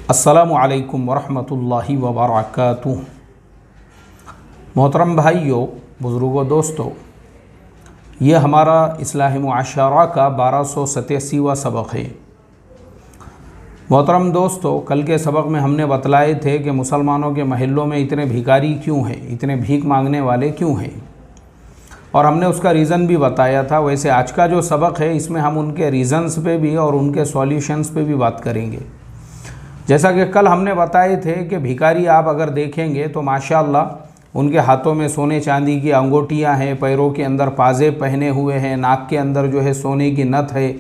अस्सलामु अलैकुम वरहमतुल्लाहि वबरकातुहू। मोहतरम भाइयों, बुज़ुर्गों, दोस्तों, ये हमारा इस्लाह मुआशरा का 1287वां सबक है। मोहतरम दोस्तों, कल के सबक में हमने बतलाए थे कि मुसलमानों के महल्लों में इतने भिखारी क्यों हैं, इतने भीख मांगने वाले क्यों हैं, और हमने उसका रीज़न भी बताया था। वैसे आज का जो सबक है इसमें हम उनके रीज़न्स पे भी और उनके सॉल्यूशंस पे भी बात करेंगे। जैसा कि कल हमने बताए थे कि भिखारी आप अगर देखेंगे तो माशाअल्लाह उनके हाथों में सोने चांदी की अंगूठियां हैं, पैरों के अंदर पाजे पहने हुए हैं, नाक के अंदर जो है सोने की नथ है,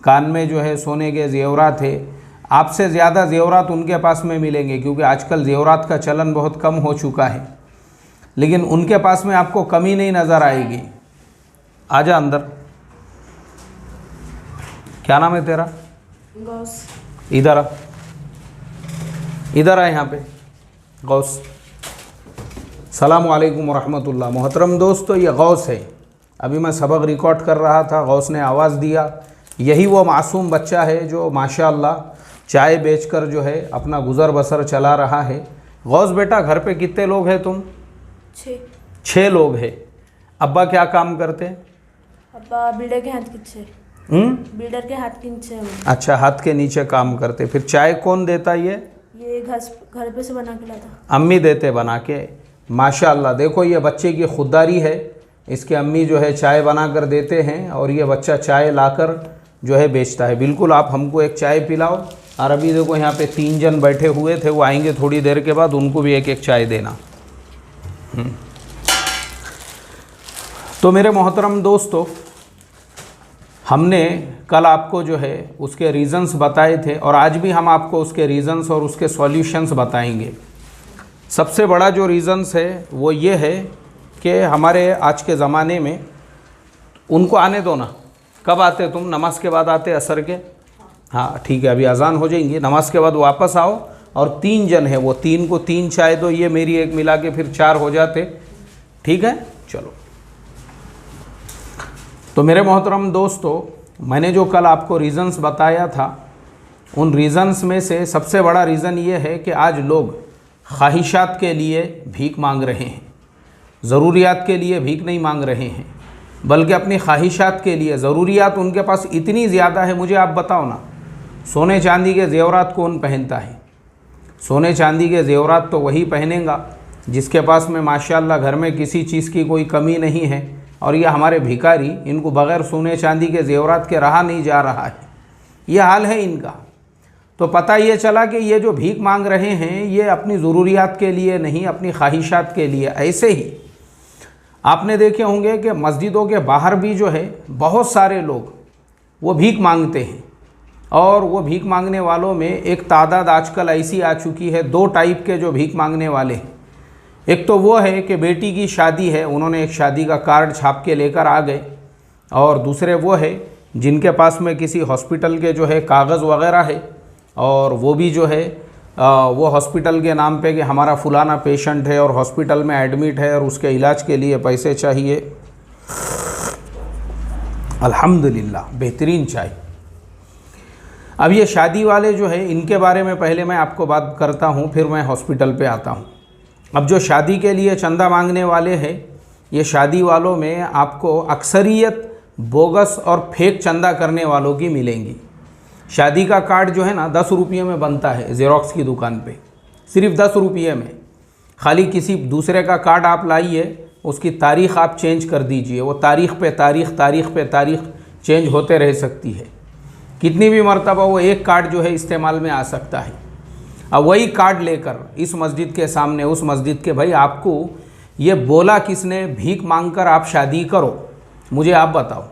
कान में जो है सोने के जेवरात है। आपसे ज़्यादा जेवरात उनके पास में मिलेंगे, क्योंकि आजकल जेवरात का चलन बहुत कम हो चुका है, लेकिन उनके पास में आपको कमी नहीं नज़र आएगी। आजा अंदर। क्या नाम है तेरा? गौस। इधर आ, इधर आ, यहाँ पे गौस। सलाम अलैकुम वरहमतुल्लाह। मोहतरम दोस्तों, ये गौस है। अभी मैं सबक रिकॉर्ड कर रहा था, गौस ने आवाज़ दिया। यही वो मासूम बच्चा है जो माशाअल्लाह चाय बेचकर जो है अपना गुज़र बसर चला रहा है। गौस बेटा, घर पे कितने लोग हैं तुम? 6 लोग हैं। अब्बा क्या काम करते हैं? अब्बा बिल्डर के हाथ नीचे। बिल्डर के हाथ के नीचे। अच्छा, हाथ के नीचे काम करते। फिर चाय कौन देता? ये घर पे से बना के लाता। अम्मी देते बना के। माशाअल्लाह, देखो ये बच्चे की खुददारी है। इसके अम्मी जो है चाय बना कर देते हैं और ये बच्चा चाय लाकर जो है बेचता है। बिल्कुल, आप हमको एक चाय पिलाओ। और अभी देखो यहाँ पे 3 जन बैठे हुए थे, वो आएंगे थोड़ी देर के बाद, उनको भी एक एक चाय देना। तो मेरे मोहतरम दोस्तों, हमने कल आपको जो है उसके रीज़न्स बताए थे और आज भी हम आपको उसके रीज़न्स और उसके सॉल्यूशंस बताएंगे। सबसे बड़ा जो रीज़न्स है वो ये है कि हमारे आज के ज़माने में, उनको आने दो ना। कब आते तुम? नमाज के बाद आते, असर के? हाँ ठीक है, अभी अजान हो जाएंगी, नमाज के बाद वापस आओ। और 3 जन है, वो 3 को 3 चाय दो, ये मेरी एक मिला के फिर 4 हो जाते। ठीक है, चलो। तो मेरे मोहतरम दोस्तों, मैंने जो कल आपको रीज़न्स बताया था, उन रीज़न्स में से सबसे बड़ा रीज़न ये है कि आज लोग ख्वाहिशात के लिए भीख मांग रहे हैं। ज़रूरियात के लिए भीख नहीं मांग रहे हैं, बल्कि अपनी ख्वाहिशात के लिए। ज़रूरियात उनके पास इतनी ज़्यादा है। मुझे आप बताओ ना, सोने चांदी के जेवरात कौन पहनता है? सोने चांदी के जेवरात तो वही पहनेगा जिसके पास में माशाअल्लाह घर में किसी चीज़ की कोई कमी नहीं है। और ये हमारे भिखारी, इनको बग़ैर सोने चांदी के जेवरात के रहा नहीं जा रहा है। ये हाल है इनका। तो पता ये चला कि ये जो भीख मांग रहे हैं ये अपनी ज़रूरियात के लिए नहीं, अपनी ख्वाहिशात के लिए। ऐसे ही आपने देखे होंगे कि मस्जिदों के बाहर भी जो है बहुत सारे लोग वो भीख मांगते हैं। और वो भीख मांगने वालों में एक तादाद आजकल ऐसी आ चुकी है, 2 टाइप के जो भीख मांगने वाले हैं। एक तो वो है कि बेटी की शादी है, उन्होंने एक शादी का कार्ड छाप के लेकर आ गए। और दूसरे वो है जिनके पास में किसी हॉस्पिटल के जो है कागज़ वगैरह है, और वो भी जो है वो हॉस्पिटल के नाम पे कि हमारा फ़लाना पेशेंट है और हॉस्पिटल में एडमिट है और उसके इलाज के लिए पैसे चाहिए। अल्हम्दुलिल्लाह, बेहतरीन चाय। अब ये शादी वाले जो है, इनके बारे में पहले मैं आपको बात करता हूँ, फिर मैं हॉस्पिटल पे आता हूँ। अब जो शादी के लिए चंदा मांगने वाले हैं, ये शादी वालों में आपको अक्सरियत बोगस और फेक चंदा करने वालों की मिलेंगी। शादी का कार्ड जो है ना 10 रुपये में बनता है ज़ेरॉक्स की दुकान पे, सिर्फ 10 रुपये में। खाली किसी दूसरे का कार्ड आप लाइए, उसकी तारीख़ आप चेंज कर दीजिए, वो तारीख़ पे तारीख़ चेंज होते रह सकती है। कितनी भी मरतबा वो एक कार्ड जो है इस्तेमाल में आ सकता है। अब वही कार्ड लेकर इस मस्जिद के सामने, उस मस्जिद के, भाई आपको ये बोला किसने भीख मांगकर आप शादी करो? मुझे आप बताओ।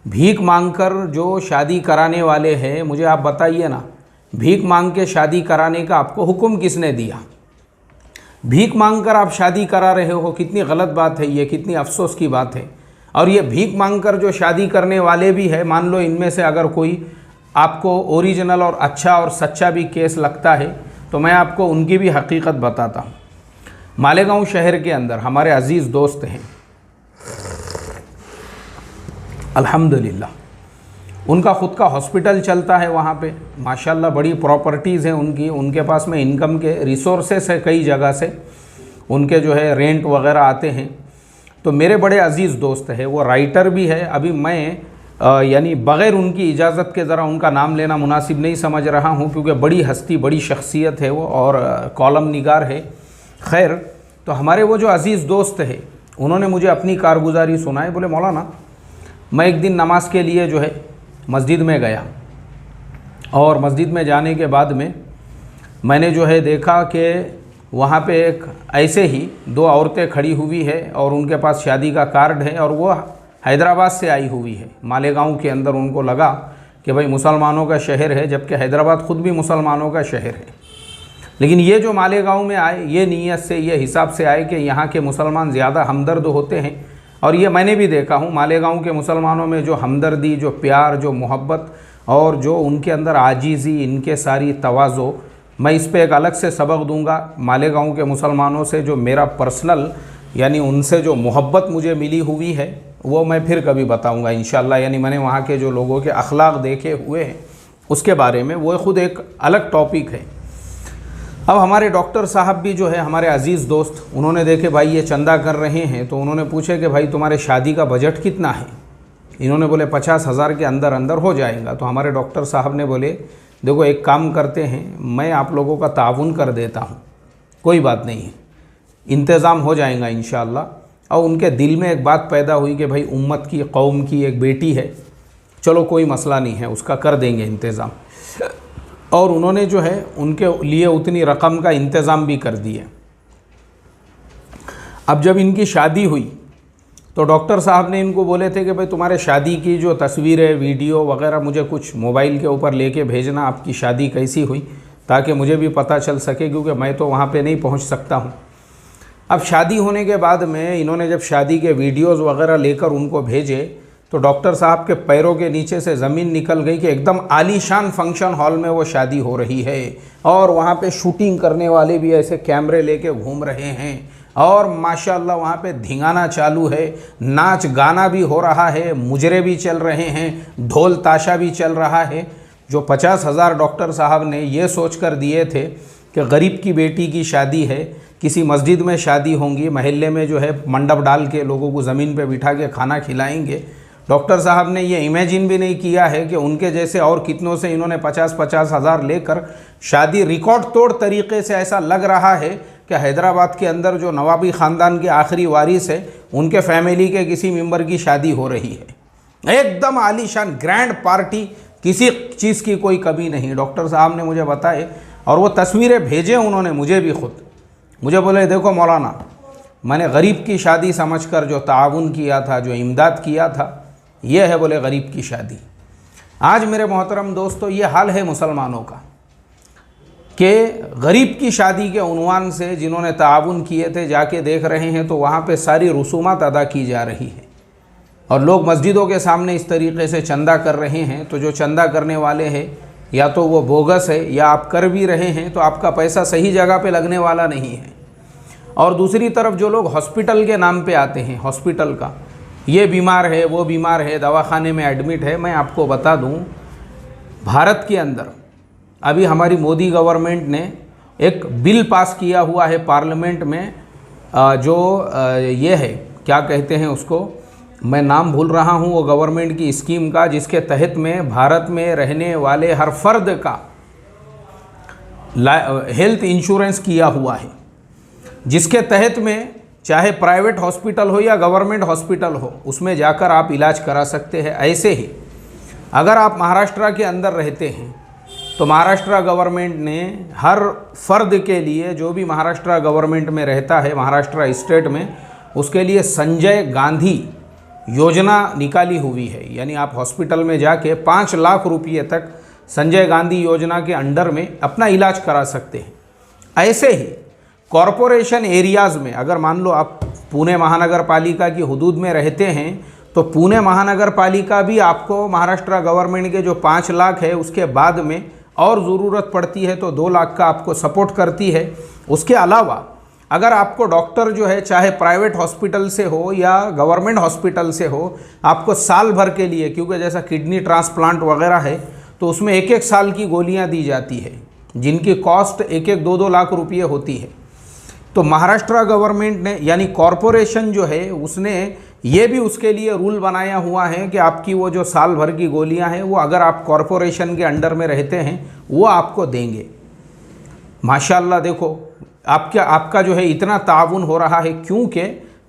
भीख मांगकर जो शादी कराने वाले हैं, मुझे आप बताइए ना, भीख मांग के शादी कराने का आपको हुक्म किसने दिया? भीख मांगकर आप शादी करा रहे हो, कितनी गलत बात है ये, कितनी अफसोस की बात है। और ये भीख मांगकर जो शादी करने वाले भी है, मान लो इनमें से अगर कोई आपको ओरिजिनल और अच्छा और सच्चा भी केस लगता है, तो मैं आपको उनकी भी हकीकत बताता हूँ। मालेगांव शहर के अंदर हमारे अज़ीज़ दोस्त हैं, अल्हम्दुलिल्लाह, उनका ख़ुद का हॉस्पिटल चलता है वहाँ पे, माशाल्लाह बड़ी प्रॉपर्टीज़ हैं उनकी, उनके पास में इनकम के रिसोर्सेस है, कई जगह से उनके जो है रेंट वगैरह आते हैं। तो मेरे बड़े अज़ीज़ दोस्त है, वो राइटर भी है। अभी मैं यानी बग़ैर उनकी इजाज़त के ज़रा उनका नाम लेना मुनासिब नहीं समझ रहा हूँ, क्योंकि बड़ी हस्ती, बड़ी शख्सियत है वो, और कॉलम निगार है। खैर, तो हमारे वो जो अज़ीज़ दोस्त है उन्होंने मुझे अपनी कारगुजारी सुनाई। बोले मौलाना, मैं एक दिन नमाज के लिए जो है मस्जिद में गया, और मस्जिद में जाने के बाद में मैंने जो है देखा कि वहाँ पे एक ऐसे ही 2 औरतें खड़ी हुई है और उनके पास शादी का कार्ड है, और वो हैदराबाद से आई हुई है। मालेगांव के अंदर उनको लगा कि भाई मुसलमानों का शहर है, जबकि हैदराबाद ख़ुद भी मुसलमानों का शहर है। लेकिन ये जो मालेगांव में आए, ये नीयत से, ये हिसाब से आए कि यहाँ के मुसलमान ज़्यादा हमदर्द होते हैं। और ये मैंने भी देखा हूँ, मालेगांव के मुसलमानों में जो हमदर्दी, जो प्यार, जो मोहब्बत, और जो उनके अंदर आजीज़ी, इनके सारी तवाज़ो, मैं इस पे एक अलग से सबक दूंगा। मालेगांव के मुसलमानों से जो मेरा पर्सनल यानी उनसे जो मोहब्बत मुझे मिली हुई है, वो मैं फिर कभी बताऊंगा इंशाअल्लाह। यानी मैंने वहाँ के जो लोगों के अखलाक देखे हुए हैं उसके बारे में, वो ख़ुद एक अलग टॉपिक है। अब हमारे डॉक्टर साहब भी जो है, हमारे अज़ीज़ दोस्त, उन्होंने देखे भाई ये चंदा कर रहे हैं, तो उन्होंने पूछे कि भाई तुम्हारे शादी का बजट कितना है? इन्होंने बोले 50,000 के अंदर अंदर हो जाएगा। तो हमारे डॉक्टर साहब ने बोले देखो एक काम करते हैं, मैं आप लोगों का ताउन कर देता हूँ, कोई बात नहीं है, इंतज़ाम हो जाएगा इंशाअल्लाह। और उनके दिल में एक बात पैदा हुई कि भाई उम्मत की, कौम की एक बेटी है, चलो कोई मसला नहीं है, उसका कर देंगे इंतज़ाम। और उन्होंने जो है उनके लिए उतनी रकम का इंतज़ाम भी कर दिया। अब जब इनकी शादी हुई तो डॉक्टर साहब ने इनको बोले थे कि भाई तुम्हारे शादी की जो तस्वीरें, वीडियो वगैरह मुझे कुछ मोबाइल के ऊपर लेके भेजना, आपकी शादी कैसी हुई, ताकि मुझे भी पता चल सके, क्योंकि मैं तो वहाँ पे नहीं पहुँच सकता हूँ। अब शादी होने के बाद में इन्होंने जब शादी के वीडियोज़ वगैरह लेकर उनको भेजे, तो डॉक्टर साहब के पैरों के नीचे से ज़मीन निकल गई कि एकदम आलीशान फंक्शन हॉल में वो शादी हो रही है, और वहाँ पे शूटिंग करने वाले भी ऐसे कैमरे लेके घूम रहे हैं, और माशाल्लाह वहाँ पे धिंगाना चालू है, नाच गाना भी हो रहा है, मुजरे भी चल रहे हैं, ढोल ताशा भी चल रहा है। जो 50,000 डॉक्टर साहब ने ये सोच कर दिए थे कि गरीब की बेटी की शादी है, किसी मस्जिद में शादी होंगी, महल्ले में जो है मंडप डाल के लोगों को ज़मीन पे बिठा के खाना खिलाएंगे, डॉक्टर साहब ने ये इमेजिन भी नहीं किया है कि उनके जैसे और कितनों से इन्होंने 50-50 हज़ार लेकर शादी रिकॉर्ड तोड़ तरीके से, ऐसा लग रहा है कि हैदराबाद के अंदर जो नवाबी ख़ानदान के आखिरी वारिस है उनके फैमिली के किसी मेंबर की शादी हो रही है। एकदम आलीशान ग्रैंड पार्टी, किसी चीज़ की कोई कमी नहीं। डॉक्टर साहब ने मुझे बताए, और वो तस्वीरें भेजे उन्होंने मुझे भी खुद। मुझे बोले देखो मौलाना, मैंने गरीब की शादी समझकर जो ताउन किया था, जो इमदाद किया था, ये है बोले गरीब की शादी। आज मेरे मोहतरम दोस्तों, ये हाल है मुसलमानों का कि गरीब की शादी के उन्वान से जिन्होंने ताउन किए थे, जाके देख रहे हैं तो वहाँ पे सारी रसूमात अदा की जा रही है, और लोग मस्जिदों के सामने इस तरीके से चंदा कर रहे हैं। तो जो चंदा करने वाले हैं, या तो वो बोगस है, या आप कर भी रहे हैं तो आपका पैसा सही जगह पे लगने वाला नहीं है। और दूसरी तरफ जो लोग हॉस्पिटल के नाम पे आते हैं, हॉस्पिटल का, ये बीमार है, वो बीमार है, दवाखाने में एडमिट है। मैं आपको बता दूं, भारत के अंदर अभी हमारी मोदी गवर्नमेंट ने एक बिल पास किया हुआ है पार्लियामेंट में, जो ये है, क्या कहते हैं उसको, मैं नाम भूल रहा हूँ वो गवर्नमेंट की स्कीम का, जिसके तहत में भारत में रहने वाले हर फर्द का हेल्थ इंश्योरेंस किया हुआ है, जिसके तहत में चाहे प्राइवेट हॉस्पिटल हो या गवर्नमेंट हॉस्पिटल हो, उसमें जाकर आप इलाज करा सकते हैं। ऐसे ही अगर आप महाराष्ट्र के अंदर रहते हैं तो महाराष्ट्र गवर्नमेंट ने हर फर्द के लिए, जो भी महाराष्ट्र गवर्नमेंट में रहता है, महाराष्ट्र स्टेट में, उसके लिए संजय गांधी योजना निकाली हुई है। यानी आप हॉस्पिटल में जाके 5 लाख रुपये तक संजय गांधी योजना के अंडर में अपना इलाज करा सकते हैं। ऐसे ही कॉरपोरेशन एरियाज़ में, अगर मान लो आप पुणे महानगर पालिका की हदूद में रहते हैं, तो पुणे महानगर पालिका भी आपको महाराष्ट्र गवर्नमेंट के जो 5 लाख है उसके बाद में और ज़रूरत पड़ती है तो 2 लाख का आपको सपोर्ट करती है। उसके अलावा अगर आपको डॉक्टर जो है चाहे प्राइवेट हॉस्पिटल से हो या गवर्नमेंट हॉस्पिटल से हो, आपको साल भर के लिए, क्योंकि जैसा किडनी ट्रांसप्लांट वगैरह है तो उसमें 1-1 साल की गोलियां दी जाती है जिनकी कॉस्ट 1-1, 2-2 लाख रुपये होती है। तो महाराष्ट्र गवर्नमेंट ने यानी कॉरपोरेशन जो है उसने ये भी उसके लिए रूल बनाया हुआ है कि आपकी वो जो साल भर की गोलियां हैं वो अगर आप कॉरपोरेशन के अंडर में रहते हैं वो आपको देंगे। माशाल्लाह देखो आपका जो है इतना ताउन हो रहा है, क्योंकि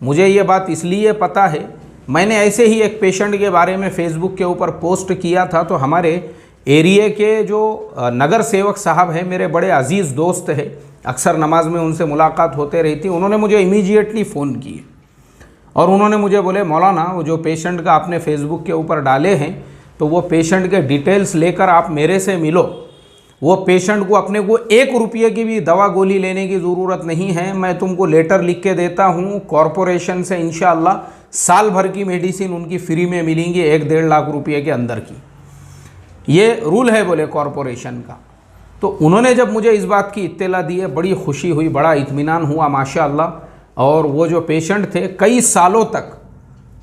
मुझे ये बात इसलिए पता है, मैंने ऐसे ही एक पेशेंट के बारे में फ़ेसबुक के ऊपर पोस्ट किया था, तो हमारे एरिया के जो नगर सेवक साहब हैं, मेरे बड़े अजीज़ दोस्त हैं, अक्सर नमाज में उनसे मुलाकात होते रहती, उन्होंने मुझे इमीडिएटली फ़ोन किए और उन्होंने मुझे बोले मौलाना वो जो पेशेंट का आपने फ़ेसबुक के ऊपर डाले हैं तो वो पेशेंट के डिटेल्स लेकर आप मेरे से मिलो। वो पेशेंट को अपने को 1 रुपये की भी दवा गोली लेने की ज़रूरत नहीं है, मैं तुमको लेटर लिख के देता हूँ कॉरपोरेशन से, इंशाअल्लाह साल भर की मेडिसिन उनकी फ्री में मिलेंगी 1-1.5 लाख रुपये के अंदर की। ये रूल है बोले कॉरपोरेशन का। तो उन्होंने जब मुझे इस बात की इत्तला दी है, बड़ी खुशी हुई, बड़ा इत्मीनान हुआ माशाअल्लाह। और वो जो पेशेंट थे कई सालों तक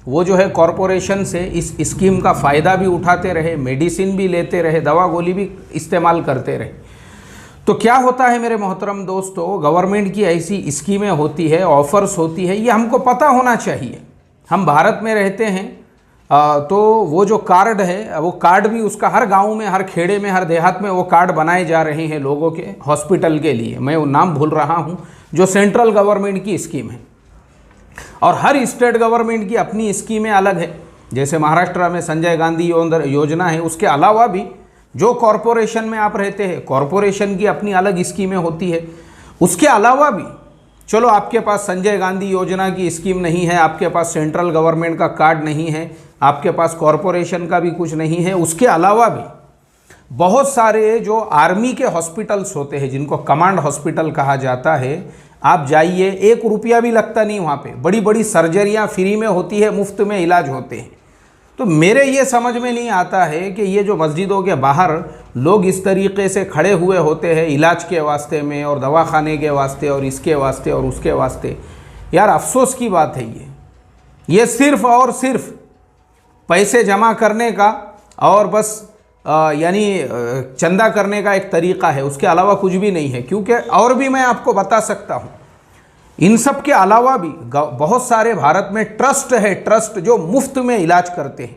वो जो है कॉरपोरेशन से इस स्कीम का फ़ायदा भी उठाते रहे, मेडिसिन भी लेते रहे, दवा गोली भी इस्तेमाल करते रहे। तो क्या होता है मेरे मोहतरम दोस्तों, गवर्नमेंट की ऐसी स्कीमें होती है, ऑफ़र्स होती है, ये हमको पता होना चाहिए। हम भारत में रहते हैं तो वो जो कार्ड है वो कार्ड भी उसका हर गांव में, हर खेड़े में, हर देहात में वो कार्ड बनाए जा रहे हैं लोगों के हॉस्पिटल के लिए। मैं वो नाम भूल रहा हूँ, जो सेंट्रल गवर्नमेंट की स्कीम है। और हर स्टेट गवर्नमेंट की अपनी स्कीमें अलग है। जैसे महाराष्ट्र में संजय गांधी योजना है, उसके अलावा भी जो कॉरपोरेशन में आप रहते हैं कॉरपोरेशन की अपनी अलग स्कीमें होती है। उसके अलावा भी चलो आपके पास संजय गांधी योजना की स्कीम नहीं है, आपके पास सेंट्रल गवर्नमेंट का कार्ड नहीं है, आपके पास कॉरपोरेशन का भी कुछ नहीं है, उसके अलावा भी बहुत सारे जो आर्मी के हॉस्पिटल्स होते हैं जिनको कमांड हॉस्पिटल कहा जाता है, आप जाइए 1 रुपया भी लगता नहीं, वहाँ पे बड़ी बड़ी सर्जरियाँ फ्री में होती है, मुफ्त में इलाज होते हैं। तो मेरे ये समझ में नहीं आता है कि ये जो मस्जिदों के बाहर लोग इस तरीके से खड़े हुए होते हैं इलाज के वास्ते में और दवाखाने के वास्ते और इसके वास्ते और उसके वास्ते, यार अफसोस की बात है। ये सिर्फ़ और सिर्फ पैसे जमा करने का और बस यानी चंदा करने का एक तरीक़ा है, उसके अलावा कुछ भी नहीं है। क्योंकि और भी मैं आपको बता सकता हूँ, इन सब के अलावा भी बहुत सारे भारत में ट्रस्ट है, ट्रस्ट जो मुफ्त में इलाज करते हैं।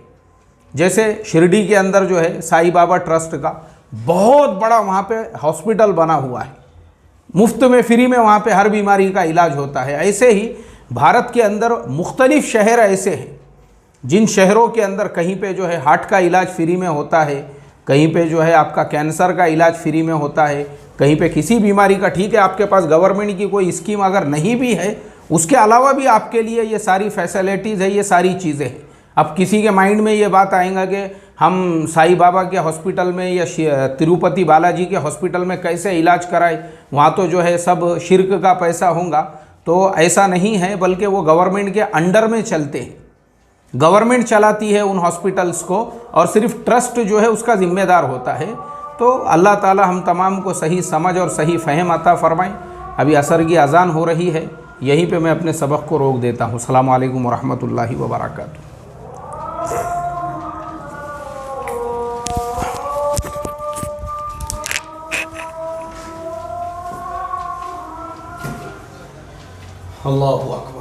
जैसे शिरडी के अंदर जो है साईं बाबा ट्रस्ट का बहुत बड़ा वहाँ पे हॉस्पिटल बना हुआ है, मुफ्त में फ्री में वहाँ पे हर बीमारी का इलाज होता है। ऐसे ही भारत के अंदर मुख्तलिफ शहर ऐसे हैं जिन शहरों के अंदर कहीं पे जो है हार्ट का इलाज फ्री में होता है, कहीं पे जो है आपका कैंसर का इलाज फ्री में होता है, कहीं पे किसी बीमारी का। ठीक है, आपके पास गवर्नमेंट की कोई स्कीम अगर नहीं भी है, उसके अलावा भी आपके लिए ये सारी फैसिलिटीज़ है, ये सारी चीज़ें हैं। अब किसी के माइंड में ये बात आएगा कि हम साईं बाबा के हॉस्पिटल में या तिरुपति बालाजी के हॉस्पिटल में कैसे इलाज कराए, वहाँ तो जो है सब शिर्क का पैसा होगा। तो ऐसा नहीं है, बल्कि वो गवर्नमेंट के अंडर में चलते हैं, गवर्नमेंट चलाती है उन हॉस्पिटल्स को और सिर्फ ट्रस्ट जो है उसका ज़िम्मेदार होता है। तो अल्लाह ताला हम तमाम को सही समझ और सही फ़हम अता फ़रमाएँ। अभी असर की अज़ान हो रही है, यहीं पे मैं अपने सबक को रोक देता हूँ। अस्सलामु अलैकुम वरहमतुल्लाहि वबरकातुहू। अल्लाहु अकबर।